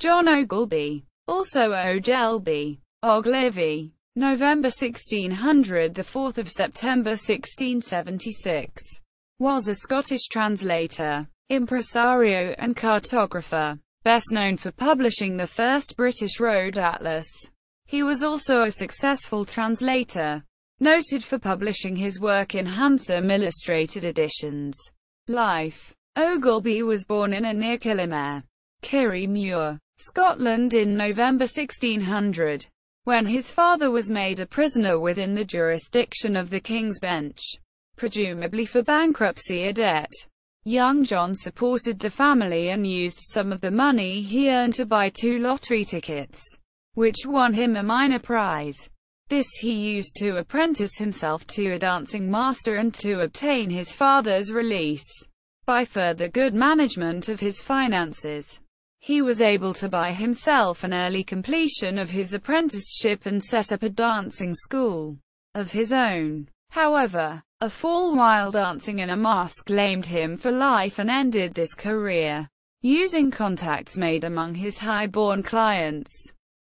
John Ogleby, also Ogelby, Oglivie, November 1600 – the 4th of September 1676, was a Scottish translator, impresario and cartographer, best known for publishing the first British road atlas. He was also a successful translator, noted for publishing his work in handsome illustrated editions. Life. Ogilby was born in near Killimere, Kirriemuir, Scotland in November 1600, when his father was made a prisoner within the jurisdiction of the King's Bench, presumably for bankruptcy or debt. Young John supported the family and used some of the money he earned to buy 2 lottery tickets, which won him a minor prize. This he used to apprentice himself to a dancing master and to obtain his father's release. By further good management of his finances, he was able to buy himself an early completion of his apprenticeship and set up a dancing school of his own. However, a fall while dancing in a masque lamed him for life and ended this career. Using contacts made among his high-born clients,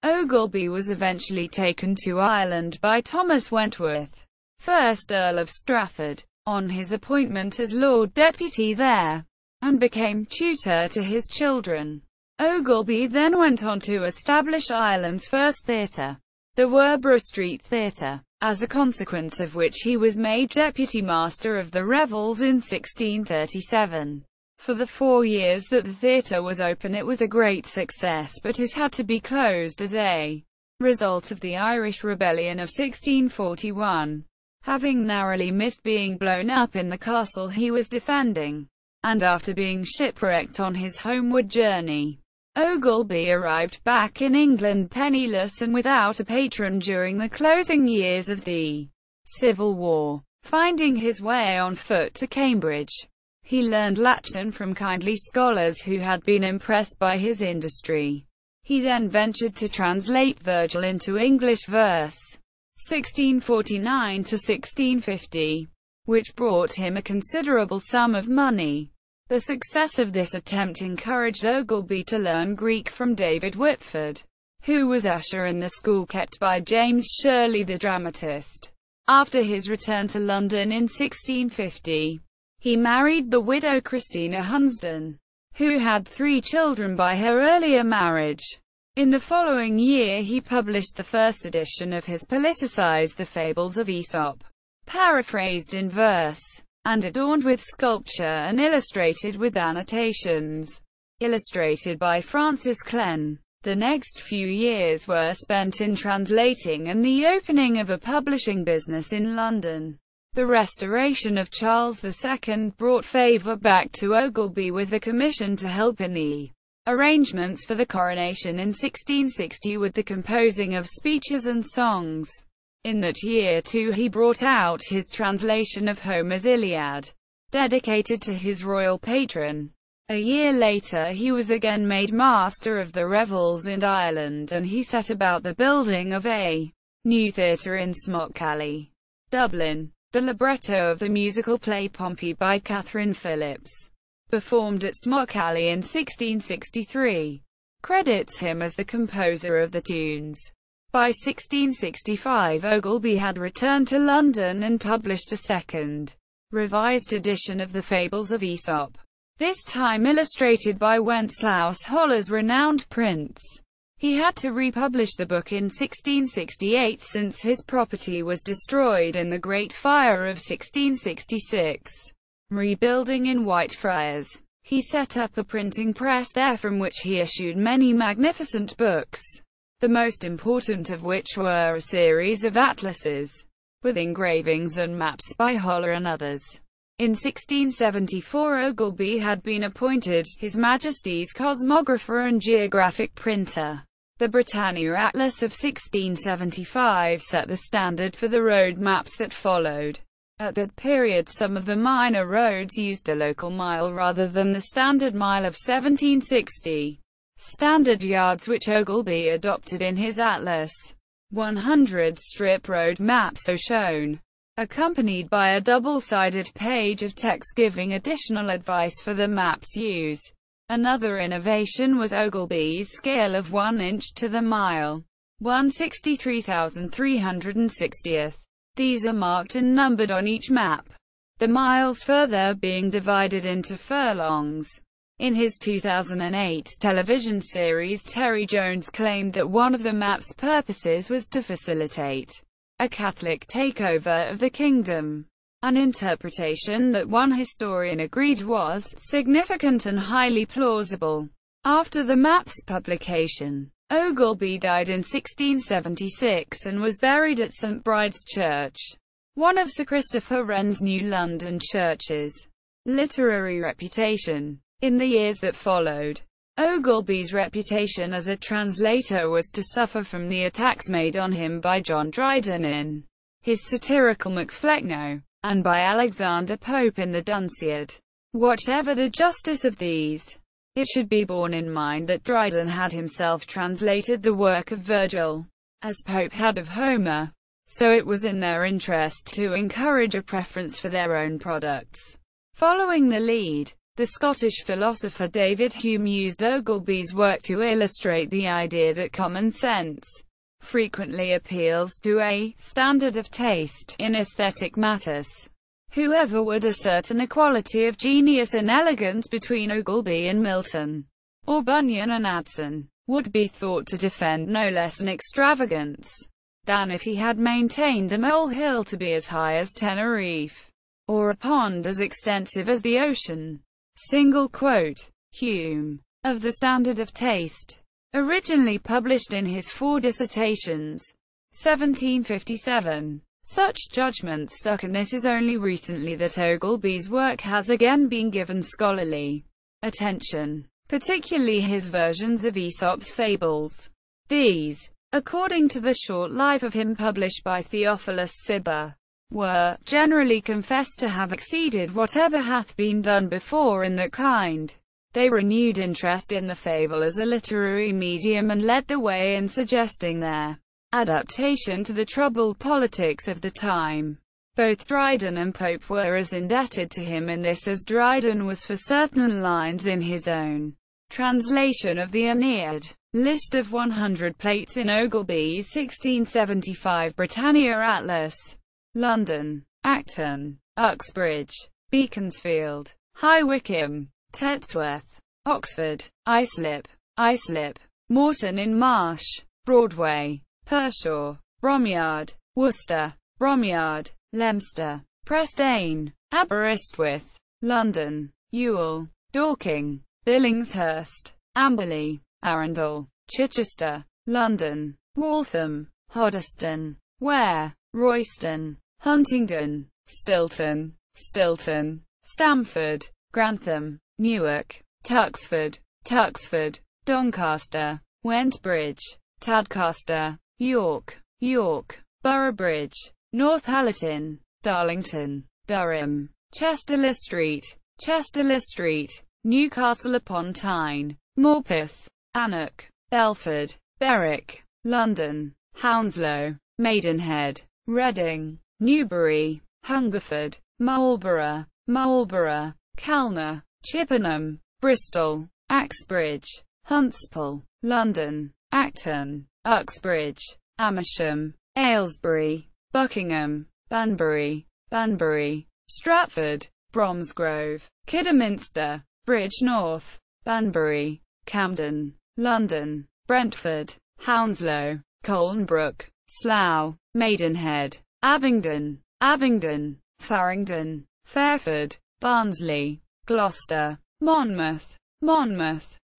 Ogilby was eventually taken to Ireland by Thomas Wentworth, 1st Earl of Strafford, on his appointment as Lord Deputy there, and became tutor to his children. Ogilby then went on to establish Ireland's first theatre, the Werborough Street Theatre, as a consequence of which he was made Deputy Master of the Revels in 1637. For the 4 years that the theatre was open it was a great success, but it had to be closed as a result of the Irish Rebellion of 1641. Having narrowly missed being blown up in the castle he was defending, and after being shipwrecked on his homeward journey, Ogilby arrived back in England penniless and without a patron during the closing years of the Civil War. Finding his way on foot to Cambridge, he learned Latin from kindly scholars who had been impressed by his industry. He then ventured to translate Virgil into English verse, 1649 to 1650, which brought him a considerable sum of money. The success of this attempt encouraged Ogilby to learn Greek from David Whitford, who was usher in the school kept by James Shirley the dramatist. After his return to London in 1650, he married the widow Christina Hunsdon, who had 3 children by her earlier marriage. In the following year he published the first edition of his politicized The Fables of Aesop, paraphrased in verse, and adorned with sculpture and illustrated with annotations, illustrated by Francis Clenne. The next few years were spent in translating and the opening of a publishing business in London. The restoration of Charles II brought favour back to Ogilby with a commission to help in the arrangements for the coronation in 1660 with the composing of speeches and songs. In that year too he brought out his translation of Homer's Iliad, dedicated to his royal patron. A year later he was again made Master of the Revels in Ireland, and he set about the building of a new theatre in Smock Alley, Dublin. The libretto of the musical play Pompey by Catherine Phillips, performed at Smock Alley in 1663, credits him as the composer of the tunes. By 1665 Ogilby had returned to London and published a second, revised edition of The Fables of Aesop, this time illustrated by Wenceslaus Holler's renowned prints. He had to republish the book in 1668 since his property was destroyed in the Great Fire of 1666. Rebuilding in Whitefriars, he set up a printing press there from which he issued many magnificent books, the most important of which were a series of atlases, with engravings and maps by Holler and others. In 1674 Ogilby had been appointed His Majesty's cosmographer and geographic printer. The Britannia Atlas of 1675 set the standard for the road maps that followed. At that period some of the minor roads used the local mile rather than the standard mile of 1760. Standard yards which Ogilby adopted in his atlas. 100 strip road maps so shown, accompanied by a double-sided page of text giving additional advice for the map's use. Another innovation was Ogilby's scale of 1 inch to the mile, 163,360th. These are marked and numbered on each map, the miles further being divided into furlongs. In his 2008 television series, Terry Jones claimed that one of the map's purposes was to facilitate a Catholic takeover of the kingdom, an interpretation that one historian agreed was significant and highly plausible. After the map's publication, Oglivie died in 1676 and was buried at St Bride's Church, one of Sir Christopher Wren's New London churches. Literary reputation. In the years that followed, Ogilby's reputation as a translator was to suffer from the attacks made on him by John Dryden in his satirical Macflecknoe, and by Alexander Pope in the Dunciad. Whatever the justice of these, it should be borne in mind that Dryden had himself translated the work of Virgil, as Pope had of Homer, so it was in their interest to encourage a preference for their own products. Following the lead, the Scottish philosopher David Hume used Ogilby's work to illustrate the idea that common sense frequently appeals to a standard of taste in aesthetic matters. Whoever would assert an equality of genius and elegance between Ogilby and Milton, or Bunyan and Addison, would be thought to defend no less an extravagance than if he had maintained a molehill to be as high as Tenerife, or a pond as extensive as the ocean. Single quote. Hume, of the Standard of Taste, originally published in his 4 dissertations, 1757. Such judgment stuck, and it is only recently that Ogilby's work has again been given scholarly attention, particularly his versions of Aesop's fables. These, according to the short life of him published by Theophilus Cibber, were generally confessed to have exceeded whatever hath been done before in that kind. They renewed interest in the fable as a literary medium and led the way in suggesting their adaptation to the troubled politics of the time. Both Dryden and Pope were as indebted to him in this as Dryden was for certain lines in his own translation of the Aeneid. List of 100 plates in Ogilby's 1675 Britannia Atlas. London, Acton, Uxbridge, Beaconsfield, High Wycombe, Tetsworth, Oxford, Islip, Morton in Marsh, Broadway, Pershore, Bromyard, Worcester, Bromyard, Leominster, Prestane, Aberystwyth, London, Ewell, Dorking, Billingshurst, Amberley, Arundel, Chichester, London, Waltham, Hoddesdon, Ware, Royston, Huntingdon, Stilton, Stamford, Grantham, Newark, Tuxford, Doncaster, Wentbridge, Tadcaster, York, Boroughbridge, Northallerton, Darlington, Durham, Chester-le Street, Newcastle upon Tyne, Morpeth, Alnwick, Belford, Berwick, London, Hounslow, Maidenhead, Reading, Newbury, Hungerford, Marlborough, Calner, Chippenham, Bristol, Axbridge, Huntsville, London, Acton, Uxbridge, Amersham, Aylesbury, Buckingham, Banbury, Stratford, Bromsgrove, Kidderminster, Bridgnorth, Banbury, Camden, London, Brentford, Hounslow, Colnbrook, Slough, Maidenhead, Abingdon, Farringdon, Fairford, Barnsley, Gloucester, Monmouth,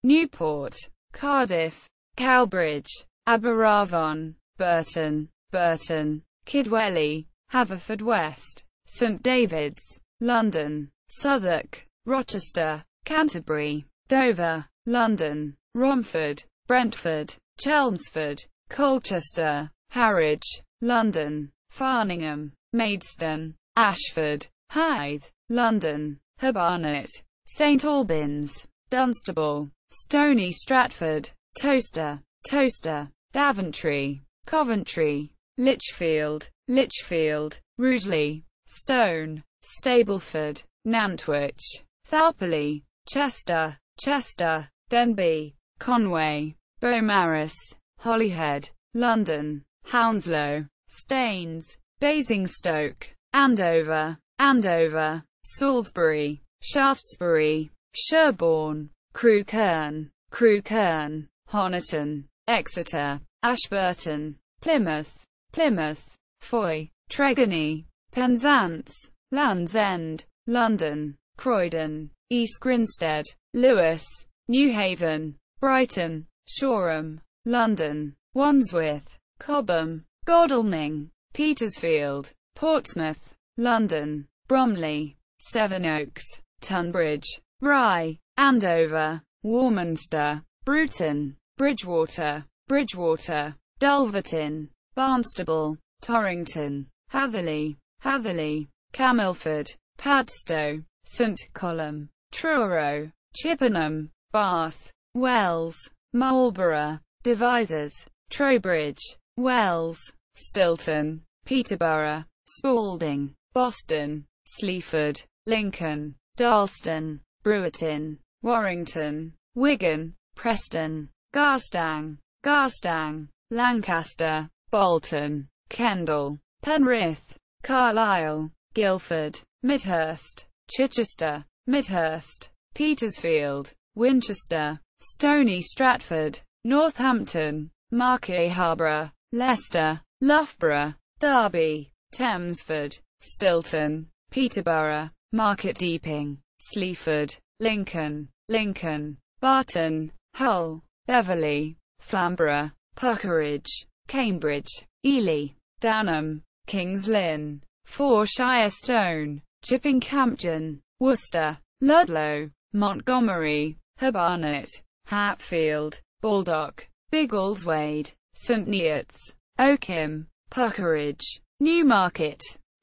Newport, Cardiff, Cowbridge, Aberavon, Burton, Kidwelly, Haverfordwest, St David's, London, Southwark, Rochester, Canterbury, Dover, London, Romford, Brentford, Chelmsford, Colchester, Harwich, London, Farningham, Maidstone, Ashford, Hythe, London, Barnet, St Albans, Dunstable, Stony Stratford, Toaster, Daventry, Coventry, Lichfield, Rugeley, Stone, Stableford, Nantwich, Tharpley, Chester, Chester, Denbigh, Conway, Beaumaris, Holyhead, London, Hounslow, Staines, Basingstoke, Andover, Andover, Salisbury, Shaftesbury, Sherborne, Crewkerne, Crewkerne, Honiton, Exeter, Ashburton, Plymouth, Plymouth, Foy, Tregony, Penzance, Land's End, London, Croydon, East Grinstead, Lewes, Newhaven, Brighton, Shoreham, London, Wandsworth, Cobham, Godalming, Petersfield, Portsmouth, London, Bromley, Sevenoaks, Tunbridge, Rye, Andover, Warminster, Bruton, Bridgewater, Bridgewater, Dulverton, Barnstable, Torrington, Hatherley, Hatherley, Camelford, Padstow, St Columb, Truro, Chippenham, Bath, Wells, Marlborough, Devizes, Trowbridge, Wells, Stilton, Peterborough, Spalding, Boston, Sleaford, Lincoln, Darlston, Brewerton, Warrington, Wigan, Preston, Garstang, Garstang, Lancaster, Bolton, Kendal, Penrith, Carlisle, Guildford, Midhurst, Chichester, Midhurst, Petersfield, Winchester, Stony Stratford, Northampton, Market Harborough, Leicester, Loughborough, Derby, Thamesford, Stilton, Peterborough, Market Deeping, Sleaford, Lincoln, Lincoln, Barton, Hull, Beverley, Flamborough, Puckeridge, Cambridge, Ely, Downham, Kings Lynn, Forshire Stone, Chipping Campden, Worcester, Ludlow, Montgomery, Habarnet, Hatfield, Baldock, Biggleswade, St Neots, Oakham, Puckeridge, Newmarket,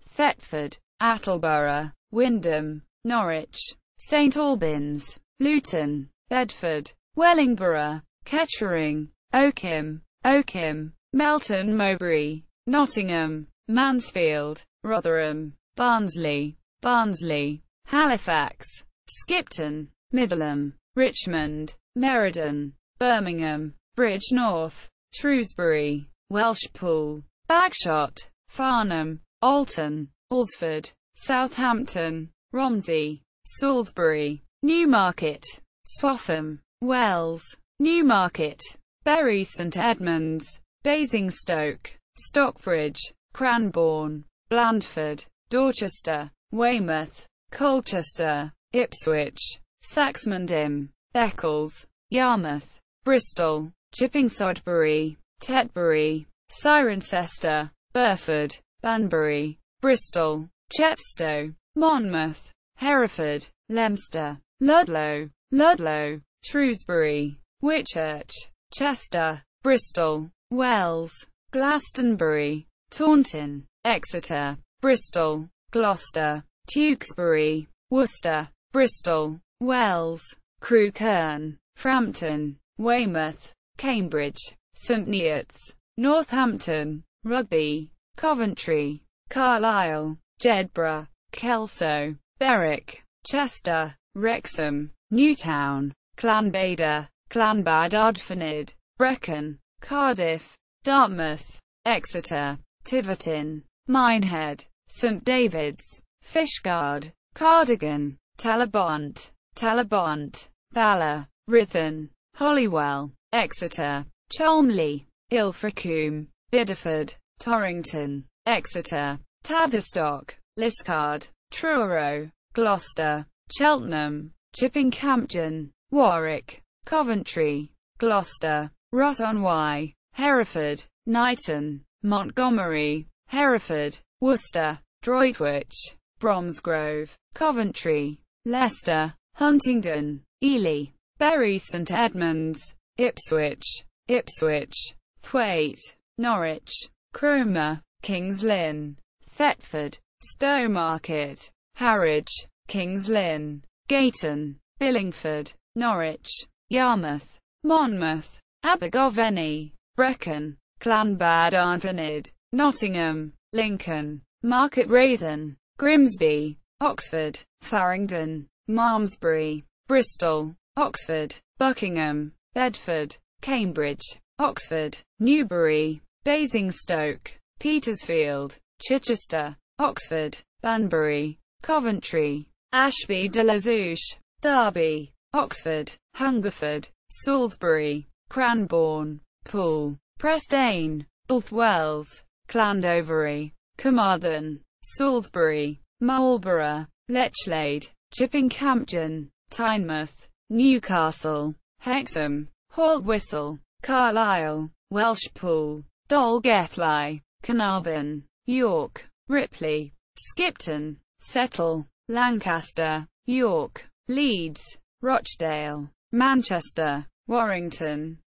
Thetford, Attleborough, Wymondham, Norwich, St Albans, Luton, Bedford, Wellingborough, Kettering, Oakham, Oakham, Melton Mowbray, Nottingham, Mansfield, Rotherham, Barnsley, Barnsley, Halifax, Skipton, Middleham, Richmond, Meriden, Birmingham, Bridgnorth, Shrewsbury, Welshpool, Bagshot, Farnham, Alton, Alresford, Southampton, Romsey, Salisbury, Newmarket, Swaffham, Wells, Newmarket, Bury St Edmunds, Basingstoke, Stockbridge, Cranbourne, Blandford, Dorchester, Weymouth, Colchester, Ipswich, Saxmundham, Beccles, Yarmouth, Bristol, Chipping Sodbury, Tetbury, Cirencester, Burford, Banbury, Bristol, Chepstow, Monmouth, Hereford, Leicester, Ludlow, Ludlow, Shrewsbury, Whitchurch, Chester, Bristol, Wells, Glastonbury, Taunton, Exeter, Bristol, Gloucester, Tewkesbury, Worcester, Bristol, Wells, Crewkerne, Frampton, Weymouth, Cambridge, St Neots, Northampton, Rugby, Coventry, Carlisle, Jedburgh, Kelso, Berwick, Chester, Wrexham, Newtown, Clanbada, Clanbad Ardfyned, Brecon, Cardiff, Dartmouth, Exeter, Tiverton, Minehead, St David's, Fishguard, Cardigan, Talabont, Talabont, Bala, Ruthin, Holywell, Exeter, Cholmley, Ilfracombe, Bideford, Torrington, Exeter, Tavistock, Liscard, Truro, Gloucester, Cheltenham, Chipping Campden, Warwick, Coventry, Gloucester, Ross-on-Wye, Hereford, Knighton, Montgomery, Hereford, Worcester, Droitwich, Bromsgrove, Coventry, Leicester, Huntingdon, Ely, Bury St Edmunds, Ipswich, Ipswich, Thwaite, Norwich, Cromer, Kings Lynn, Thetford, Stowmarket, Harwich, Kings Lynn, Gayton, Billingford, Norwich, Yarmouth, Monmouth, Abergavenny, Brecon, Clanbad Ardfyned, Nottingham, Lincoln, Market Raisin, Grimsby, Oxford, Farringdon, Malmesbury, Bristol, Oxford, Buckingham, Bedford, Cambridge, Oxford, Newbury, Basingstoke, Petersfield, Chichester, Oxford, Banbury, Coventry, Ashby de la Zouch, Derby, Oxford, Hungerford, Salisbury, Cranbourne, Poole, Prestane, Bothwells, Llandovery, Carmarthen, Salisbury, Marlborough, Lechlade, Chipping-Campden, Tynemouth, Newcastle, Hexham, Haltwhistle, Carlisle, Welshpool, Dolgelly, Carnarvon, York, Ripley, Skipton, Settle, Lancaster, York, Leeds, Rochdale, Manchester, Warrington,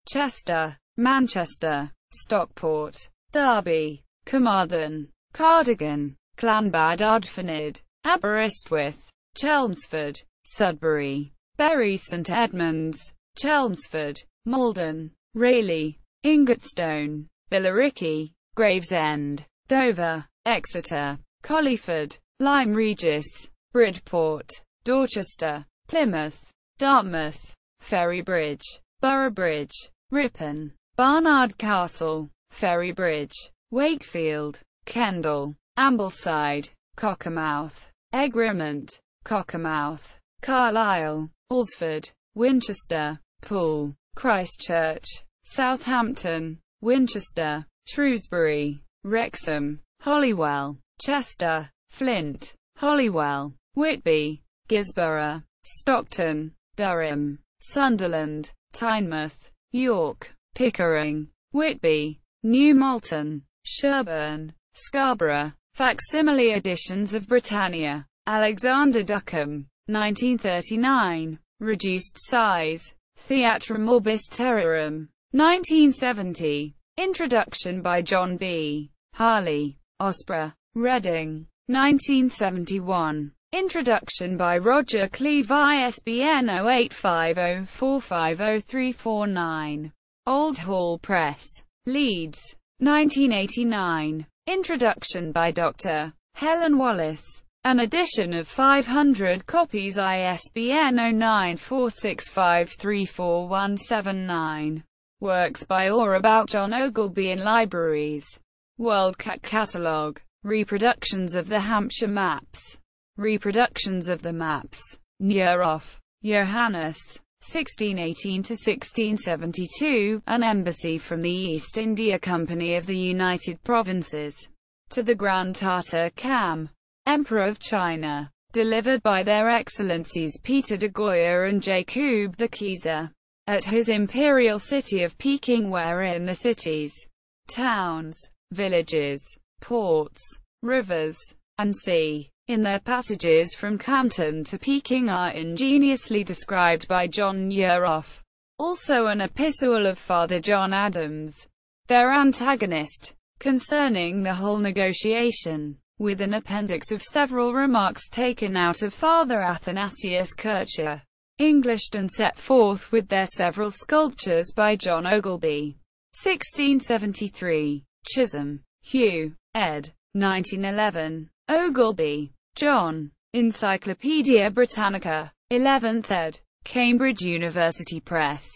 Chester, Manchester, Stockport, Derby, Carmarthen, Cardigan, Llanbadardfynyd, Aberystwyth, Chelmsford, Sudbury, Bury St Edmunds, Chelmsford, Malden, Rayleigh, Ingatstone, Billericay, Gravesend, Dover, Exeter, Colliford, Lyme Regis, Bridport, Dorchester, Plymouth, Dartmouth, Ferrybridge, Boroughbridge, Ripon, Barnard Castle, Ferrybridge, Wakefield, Kendal, Ambleside, Cockermouth, Egremont, Cockermouth, Carlisle, Alresford, Winchester, Poole, Christchurch, Southampton, Winchester, Shrewsbury, Wrexham, Holywell, Chester, Flint, Holywell, Whitby, Gisborough, Stockton, Durham, Sunderland, Tynemouth, York, Pickering, Whitby, New Malton, Sherburn, Scarborough. Facsimile editions of Britannia. Alexander Duckham, 1939. Reduced size. Theatrum Orbis Terrarum. 1970. Introduction by John B. Harley. Osprey. Reading. 1971. Introduction by Roger Cleave. ISBN 0850450349. Old Hall Press. Leeds. 1989. Introduction by Dr. Helen Wallace. An edition of 500 copies. ISBN 0946534179. Works by or about John Oglivie in libraries. World Catalogue. Reproductions of the Hampshire maps. Reproductions of the maps. Nyeroff, Johannes. 1618–1672, an embassy from the East India Company of the United Provinces to the Grand Tartar Kham, Emperor of China, delivered by their Excellencies Peter de Goya and Jacob de Keyser, at his imperial city of Peking, wherein the cities, towns, villages, ports, rivers, and sea, in their passages from Canton to Peking are ingeniously described by John Nyeroff. Also an epistle of Father John Adams, their antagonist, concerning the whole negotiation, with an appendix of several remarks taken out of Father Athanasius Kircher, Englished and set forth with their several sculptures by John Ogelby. 1673. Chisholm, Hugh, ed. 1911. Ogelby, John. Encyclopaedia Britannica. 11th ed. Cambridge University Press.